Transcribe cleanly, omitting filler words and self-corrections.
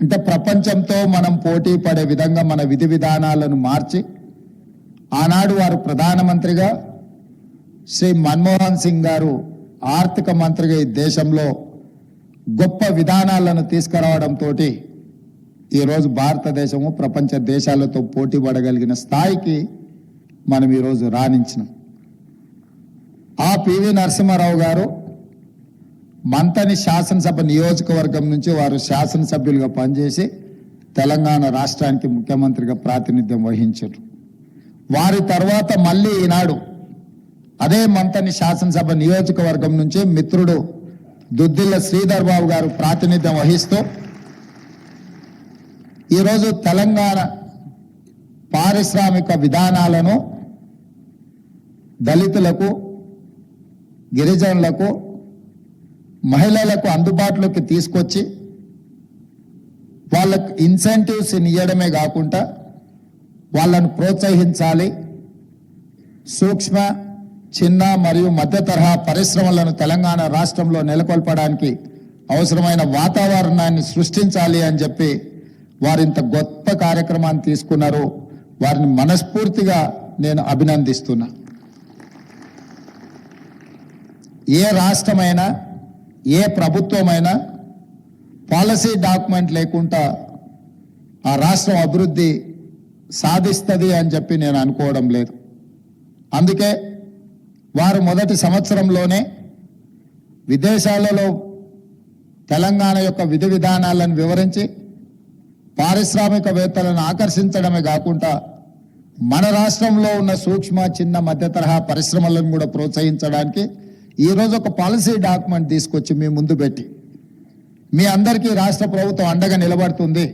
అంటే ప్రపంచంతో మనం పోటీ పడే విధంగా మన విధి విధానాలను మార్చి ఆనాడు వారు ప్రధానమంత్రిగా శ్రీ మన్మోహన్ సింగ్ గారు ఆర్థిక మంత్రిగా ఈ దేశంలో గొప్ప విధానాలను తీసుకురావడంతో ఈరోజు భారతదేశము ప్రపంచ దేశాలతో పోటీ పడగలిగిన స్థాయికి మనం ఈరోజు రాణించినాం. ఆ పివి నరసింహారావు గారు మంతని శాసనసభ నియోజకవర్గం నుంచి వారు శాసనసభ్యులుగా పనిచేసి తెలంగాణ రాష్ట్రానికి ముఖ్యమంత్రిగా ప్రాతినిధ్యం వహించారు. వారి తర్వాత మళ్ళీ ఈనాడు అదే మంతని శాసనసభ నియోజకవర్గం నుంచి మిత్రుడు దుద్దిల్ల శ్రీధర్ బాబు గారు ప్రాతినిధ్యం వహిస్తూ ఈరోజు తెలంగాణ పారిశ్రామిక విధానాలను దళితులకు, గిరిజనులకు, మహిళలకు అందుబాటులోకి తీసుకొచ్చి వాళ్ళకు ఇన్సెంటివ్స్ ఇవ్వడమే కాకుండా వాళ్ళను ప్రోత్సహించాలి. సూక్ష్మ, చిన్న మరియు మధ్య తరహా పరిశ్రమలను తెలంగాణ రాష్ట్రంలో నెలకొల్పడానికి అవసరమైన వాతావరణాన్ని సృష్టించాలి అని చెప్పి వారింత గొప్ప కార్యక్రమాన్ని తీసుకున్నారు. వారిని మనస్ఫూర్తిగా నేను అభినందిస్తున్నా. ఏ రాష్ట్రమైనా, ఏ ప్రభుత్వమైనా పాలసీ డాక్యుమెంట్ లేకుండా ఆ రాష్ట్రం అభివృద్ధి సాధిస్తుంది అని చెప్పి నేను అనుకోవడం లేదు. అందుకే వారు మొదటి సంవత్సరంలోనే విదేశాలలో తెలంగాణ యొక్క విధి విధానాలను వివరించి పారిశ్రామికవేత్తలను ఆకర్షించడమే కాకుండా మన రాష్ట్రంలో ఉన్న సూక్ష్మ, చిన్న, మధ్య తరహా పరిశ్రమలను కూడా ప్రోత్సహించడానికి ఈరోజు ఒక పాలసీ డాక్యుమెంట్ తీసుకొచ్చి మీ ముందు పెట్టి మీ అందరికీ రాష్ట్ర ప్రభుత్వం అండగా నిలబడుతుంది.